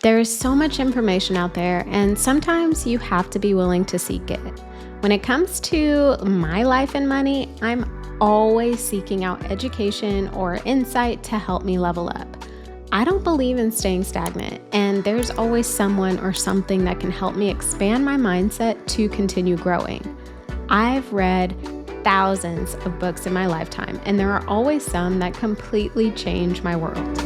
There is so much information out there, and sometimes you have to be willing to seek it. When it comes to my life and money, I'm always seeking out education or insight to help me level up. I don't believe in staying stagnant, and there's always someone or something that can help me expand my mindset to continue growing. I've read thousands of books in my lifetime, and there are always some that completely change my world.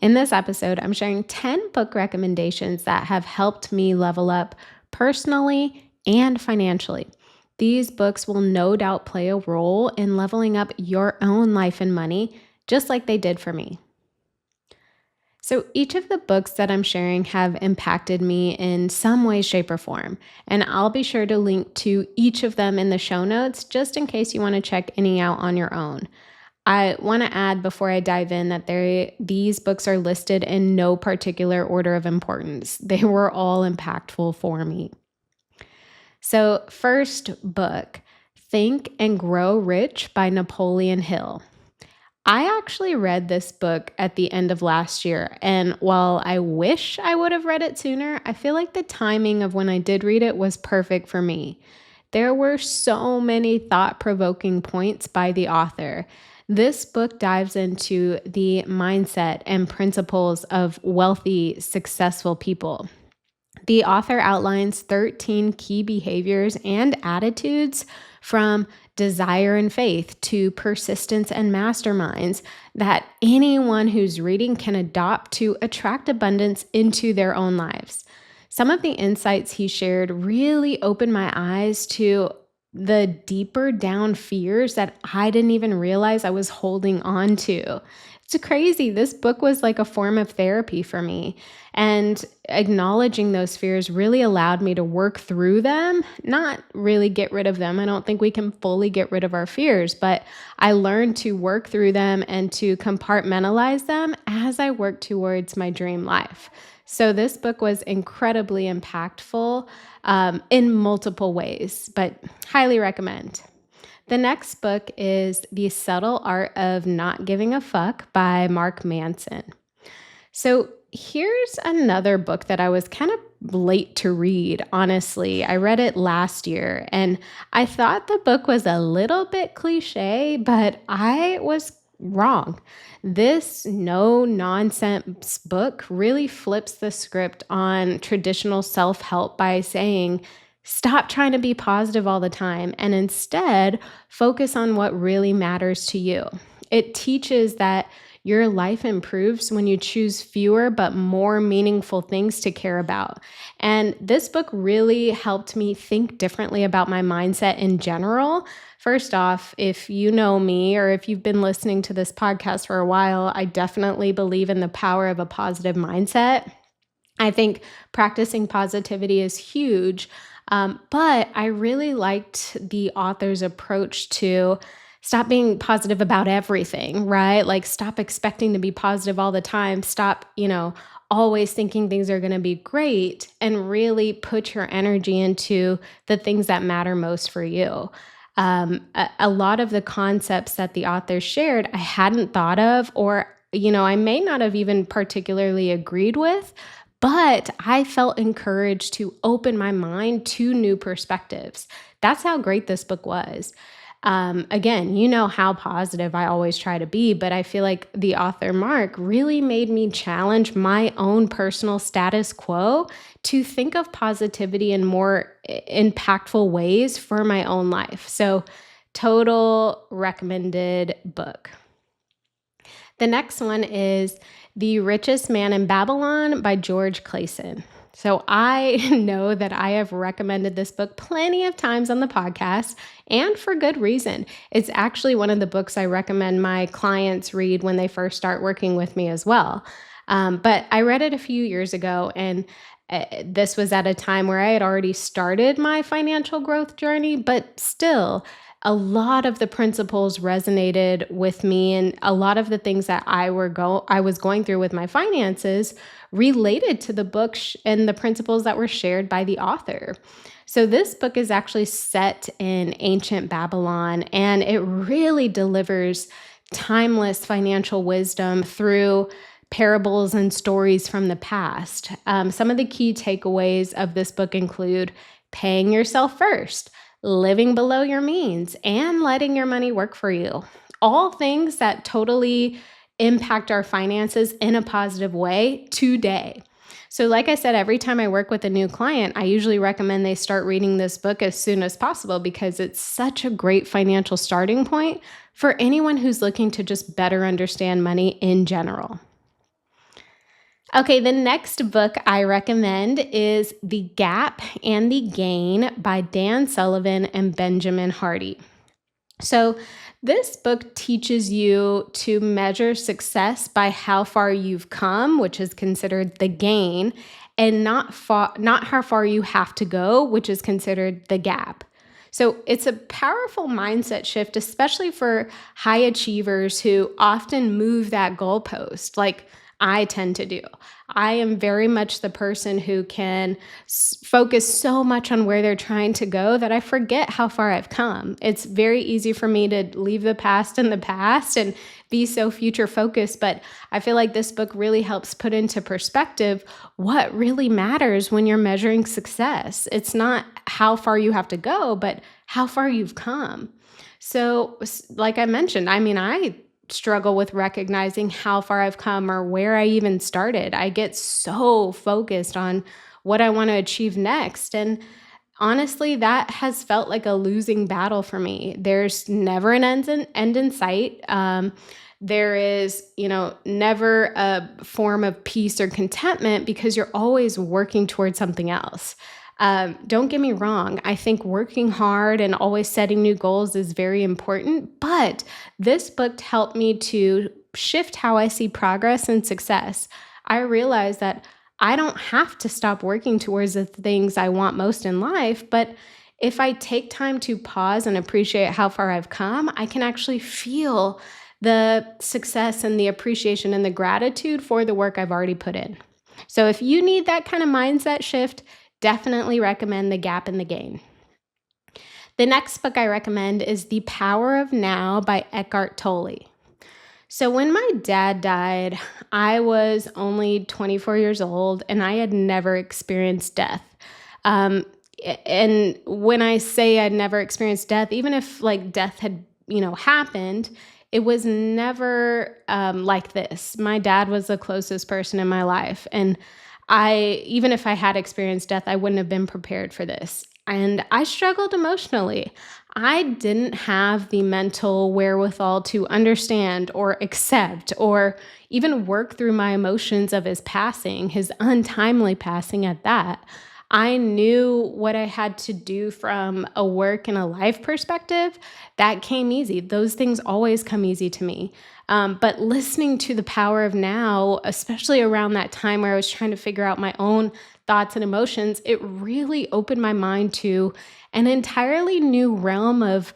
In this episode, I'm sharing 10 book recommendations that have helped me level up personally and financially. These books will no doubt play a role in leveling up your own life and money, just like they did for me. So each of the books that I'm sharing have impacted me in some way, shape, or form, and I'll be sure to link to each of them in the show notes just in case you want to check any out on your own. I want to add before I dive in that these books are listed in no particular order of importance. They were all impactful for me. So, first book, Think and Grow Rich by Napoleon Hill. I actually read this book at the end of last year, and while I wish I would have read it sooner, I feel like the timing of when I did read it was perfect for me. There were so many thought-provoking points by the author. This book dives into the mindset and principles of wealthy, successful people. The author outlines 13 key behaviors and attitudes from desire and faith to persistence and masterminds that anyone who's reading can adopt to attract abundance into their own lives. Some of the insights he shared really opened my eyes to the deeper down fears that I didn't even realize I was holding on to. It's crazy. This book was like a form of therapy for me. And acknowledging those fears really allowed me to work through them, not really get rid of them. I don't think we can fully get rid of our fears, but I learned to work through them and to compartmentalize them as I work towards my dream life. So this book was incredibly impactful in multiple ways, but highly recommend. The next book is The Subtle Art of Not Giving a Fuck by Mark Manson. So here's another book that I was kind of late to read, honestly. I read it last year, and I thought the book was a little bit cliche, but I was wrong. This no-nonsense book really flips the script on traditional self-help by saying, stop trying to be positive all the time and instead focus on what really matters to you. It teaches that your life improves when you choose fewer but more meaningful things to care about. And this book really helped me think differently about my mindset in general. First off, if you know me or if you've been listening to this podcast for a while, I definitely believe in the power of a positive mindset. I think practicing positivity is huge, but I really liked the author's approach to stop being positive about everything, right? Like stop expecting to be positive all the time. Stop, always thinking things are going to be great and really put your energy into the things that matter most for you. A lot of the concepts that the author shared, I hadn't thought of, or, I may not have even particularly agreed with, but I felt encouraged to open my mind to new perspectives. That's how great this book was. Again, you know how positive I always try to be, but I feel like the author Mark really made me challenge my own personal status quo to think of positivity in more impactful ways for my own life. So, total recommended book. The next one is The Richest Man in Babylon by George Clason. So I know that I have recommended this book plenty of times on the podcast, and for good reason. It's actually one of the books I recommend my clients read when they first start working with me as well. But I read it a few years ago, and this was at a time where I had already started my financial growth journey, but still, a lot of the principles resonated with me, and a lot of the things that I was going through with my finances related to the book and the principles that were shared by the author. So this book is actually set in ancient Babylon, and it really delivers timeless financial wisdom through parables and stories from the past. Some of the key takeaways of this book include paying yourself first, living below your means, and letting your money work for you. All things that totally impact our finances in a positive way today. So, like I said, every time I work with a new client, I usually recommend they start reading this book as soon as possible because it's such a great financial starting point for anyone who's looking to just better understand money in general. Okay, the next book I recommend is The Gap and the Gain by Dan Sullivan and Benjamin Hardy. So, this book teaches you to measure success by how far you've come, which is considered the gain, and not how far you have to go, which is considered the gap. So, it's a powerful mindset shift, especially for high achievers who often move that goalpost, like I tend to do. I am very much the person who can focus so much on where they're trying to go that I forget how far I've come. It's very easy for me to leave the past in the past and be so future focused, but I feel like this book really helps put into perspective what really matters when you're measuring success. It's not how far you have to go, but how far you've come. So, like I mentioned, I mean, I struggle with recognizing how far I've come or where I even started. I get so focused on what I want to achieve next. And honestly, that has felt like a losing battle for me. There's never an end in sight. There is, never a form of peace or contentment because you're always working towards something else. Don't get me wrong. I think working hard and always setting new goals is very important, but this book helped me to shift how I see progress and success. I realized that I don't have to stop working towards the things I want most in life, but if I take time to pause and appreciate how far I've come, I can actually feel the success and the appreciation and the gratitude for the work I've already put in. So if you need that kind of mindset shift, definitely recommend The Gap and the Gain. The next book I recommend is The Power of Now by Eckhart Tolle. So when my dad died, I was only 24 years old and I had never experienced death. Um, and when I say I'd never experienced death, even if like death had, happened, it was never like this. My dad was the closest person in my life. And even if I had experienced death, I wouldn't have been prepared for this. And I struggled emotionally. I didn't have the mental wherewithal to understand or accept or even work through my emotions of his passing, his untimely passing at that. I knew what I had to do from a work and a life perspective. That came easy. Those things always come easy to me. But listening to The Power of Now, especially around that time where I was trying to figure out my own thoughts and emotions, it really opened my mind to an entirely new realm of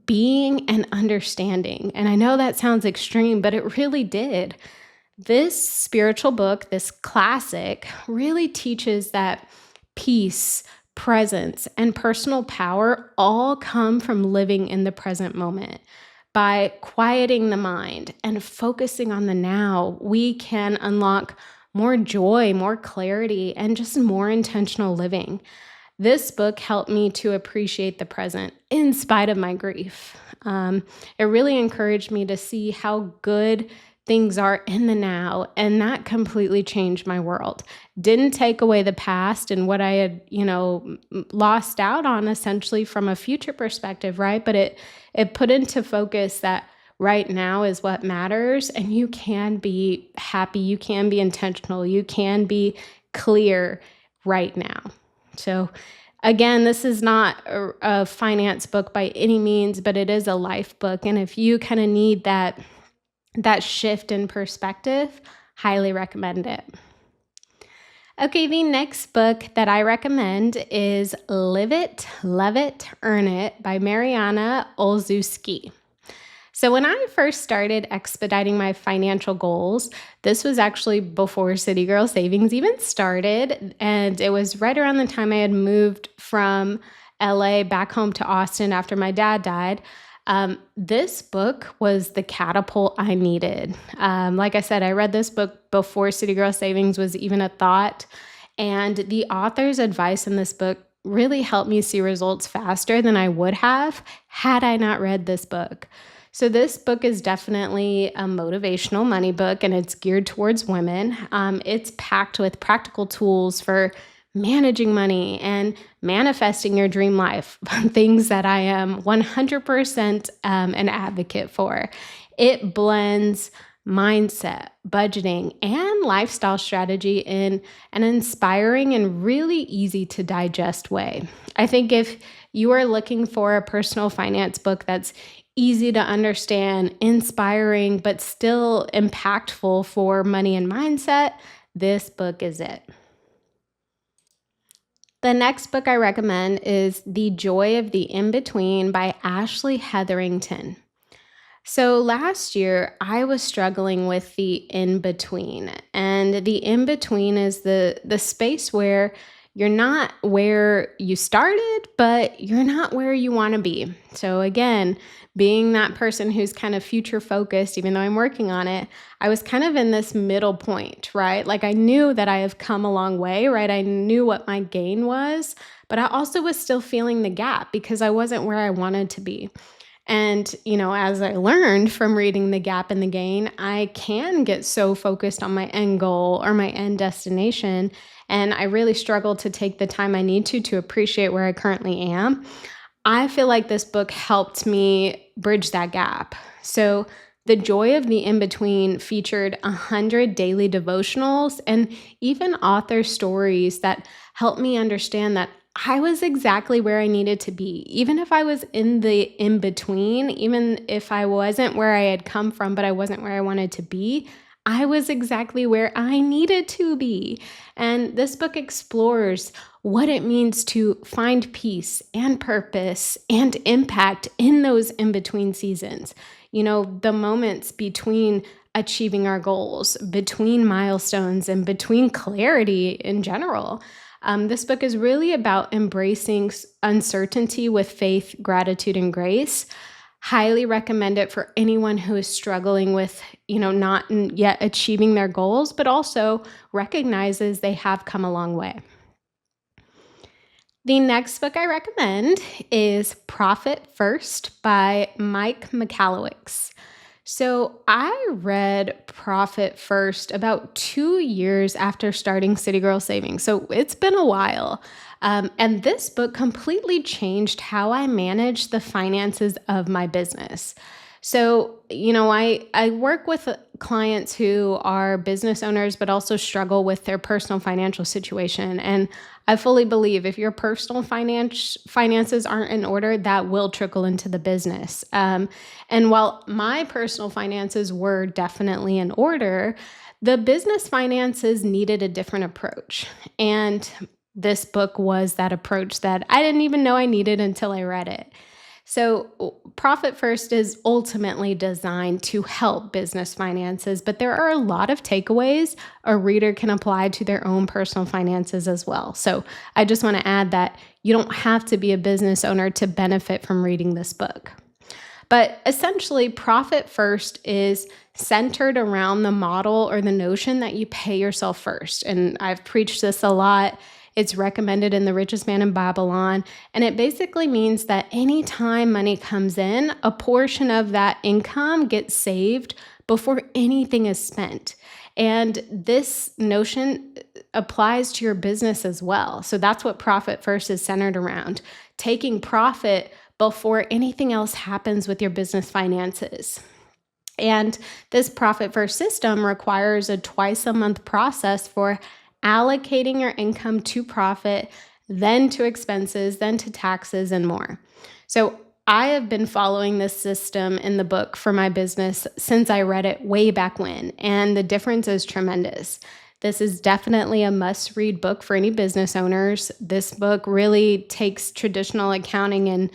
being and understanding. And I know that sounds extreme, but it really did. This spiritual book, this classic, really teaches that peace, presence, and personal power all come from living in the present moment. By quieting the mind and focusing on the now, we can unlock more joy, more clarity, and just more intentional living. This book helped me to appreciate the present in spite of my grief. It really encouraged me to see how good things are in the now, and that completely changed my world. Didn't take away the past and what I had, lost out on essentially from a future perspective, right? But it put into focus that right now is what matters, and you can be happy, you can be intentional, you can be clear right now. So again, this is not a finance book by any means, but it is a life book. And if you kind of need that shift in perspective, highly recommend it. Okay, the next book that I recommend is Live It, Love It, Earn It by Mariana Olszewski. So when I first started expediting my financial goals, this was actually before City Girl Savings even started, and it was right around the time I had moved from LA back home to Austin after my dad died. This book was the catapult I needed. Like I said, I read this book before City Girl Savings was even a thought. And the author's advice in this book really helped me see results faster than I would have had I not read this book. So, this book is definitely a motivational money book and it's geared towards women. It's packed with practical tools for managing money and manifesting your dream life, things that I am 100% an advocate for. It blends mindset, budgeting, and lifestyle strategy in an inspiring and really easy to digest way. I think if you are looking for a personal finance book that's easy to understand, inspiring, but still impactful for money and mindset, this book is it. The next book I recommend is The Joy of the In Between by Ashley Hetherington. So last year, I was struggling with the in between, and the in between is the space where you're not where you started, but you're not where you want to be. So again, being that person who's kind of future focused, even though I'm working on it, I was kind of in this middle point, right? Like I knew that I have come a long way, right? I knew what my gain was, but I also was still feeling the gap because I wasn't where I wanted to be. And, as I learned from reading The Gap and the Gain, I can get so focused on my end goal or my end destination. And I really struggle to take the time I need to appreciate where I currently am. I feel like this book helped me bridge that gap. So, The Joy of the In Between featured 100 daily devotionals and even author stories that helped me understand that I was exactly where I needed to be. Even if I was in the in between, even if I wasn't where I had come from, but I wasn't where I wanted to be, I was exactly where I needed to be. And this book explores what it means to find peace and purpose and impact in those in between seasons. The moments between achieving our goals, between milestones, and between clarity in general. This book is really about embracing uncertainty with faith, gratitude, and grace. Highly recommend it for anyone who is struggling with, not yet achieving their goals, but also recognizes they have come a long way. The next book I recommend is Profit First by Mike Michalowicz. So I read Profit First about 2 years after starting City Girl Savings. So it's been a while. And this book completely changed how I manage the finances of my business. So, I work with clients who are business owners, but also struggle with their personal financial situation. And I fully believe if your personal finances aren't in order, that will trickle into the business. And while my personal finances were definitely in order, the business finances needed a different approach. And this book was that approach that I didn't even know I needed until I read it. So, Profit First is ultimately designed to help business finances, but there are a lot of takeaways a reader can apply to their own personal finances as well. So, I just want to add that you don't have to be a business owner to benefit from reading this book. But essentially, Profit First is centered around the model or the notion that you pay yourself first. And I've preached this a lot. It's recommended in The Richest Man in Babylon. And it basically means that anytime money comes in, a portion of that income gets saved before anything is spent. And this notion applies to your business as well. So that's what Profit First is centered around, taking profit before anything else happens with your business finances. And this Profit First system requires a twice a month process for allocating your income to profit, then to expenses, then to taxes, and more. So I have been following this system in the book for my business since I read it way back when, and the difference is tremendous. This is definitely a must-read book for any business owners. This book really takes traditional accounting and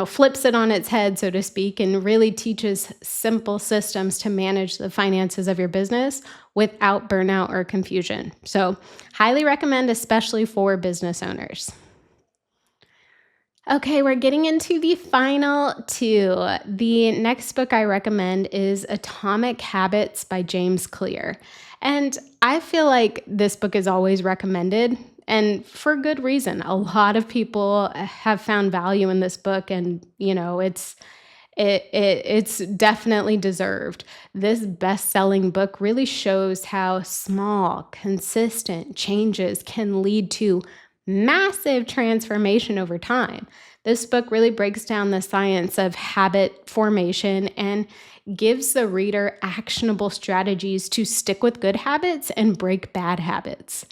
flips it on its head, so to speak, and really teaches simple systems to manage the finances of your business without burnout or confusion. So, highly recommend, especially for business owners. Okay, we're getting into the final two. The next book I recommend is Atomic Habits by James Clear. And I feel like this book is always recommended, and for good reason. A lot of people have found value in this book, and it's definitely deserved. This best-selling book really shows how small, consistent changes can lead to massive transformation over time. This book really breaks down the science of habit formation and gives the reader actionable strategies to stick with good habits and break bad habits.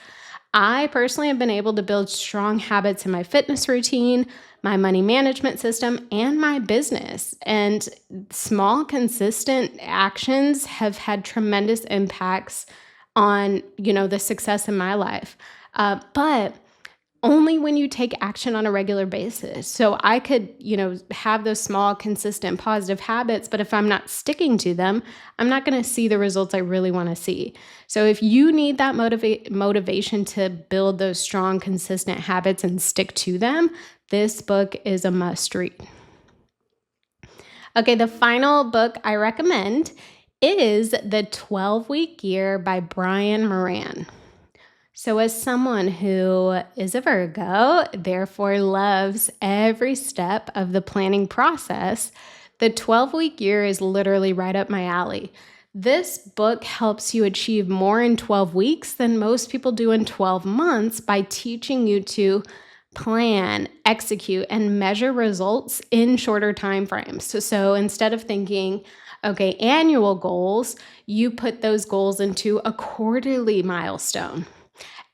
I personally have been able to build strong habits in my fitness routine, my money management system, and my business. And small, consistent actions have had tremendous impacts on, the success in my life. But only when you take action on a regular basis. So I could, have those small, consistent, positive habits, but if I'm not sticking to them, I'm not going to see the results I really want to see. So if you need that motivation to build those strong, consistent habits and stick to them, this book is a must read. Okay, the final book I recommend is The 12-Week Year by Brian Moran. So, as someone who is a Virgo, therefore loves every step of the planning process, the 12-week year is literally right up my alley. This book helps you achieve more in 12 weeks than most people do in 12 months by teaching you to plan, execute, and measure results in shorter time frames. So instead of thinking, okay, annual goals, you put those goals into a quarterly milestone.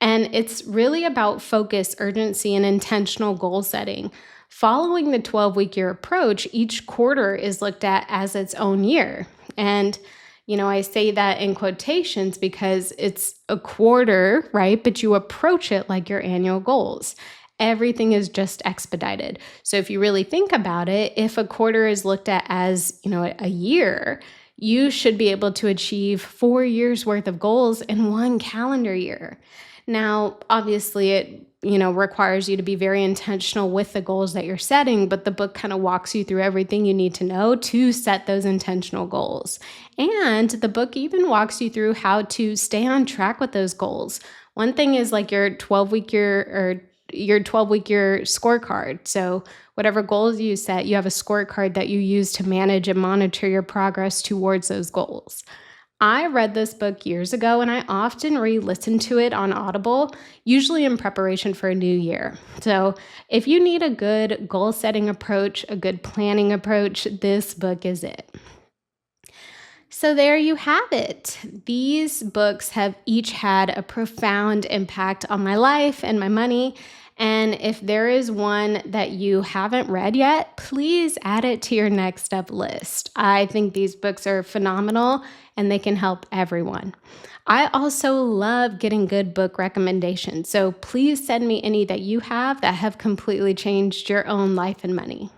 And it's really about focus, urgency, and intentional goal setting. Following the 12-week year approach, each quarter is looked at as its own year. And, I say that in quotations because it's a quarter, right? But you approach it like your annual goals. Everything is just expedited. So if you really think about it, if a quarter is looked at as, a year, you should be able to achieve 4 years worth of goals in one calendar year. Now, obviously, it requires you to be very intentional with the goals that you're setting, but the book kind of walks you through everything you need to know to set those intentional goals. And the book even walks you through how to stay on track with those goals. One thing is like your 12-week year scorecard. So whatever goals you set, you have a scorecard that you use to manage and monitor your progress towards those goals. I read this book years ago and I often re-listen to it on Audible, usually in preparation for a new year. So if you need a good goal setting approach, a good planning approach, this book is it. So there you have it. These books have each had a profound impact on my life and my money. And if there is one that you haven't read yet, please add it to your next step list. I think these books are phenomenal and they can help everyone. I also love getting good book recommendations. So please send me any that you have that have completely changed your own life and money.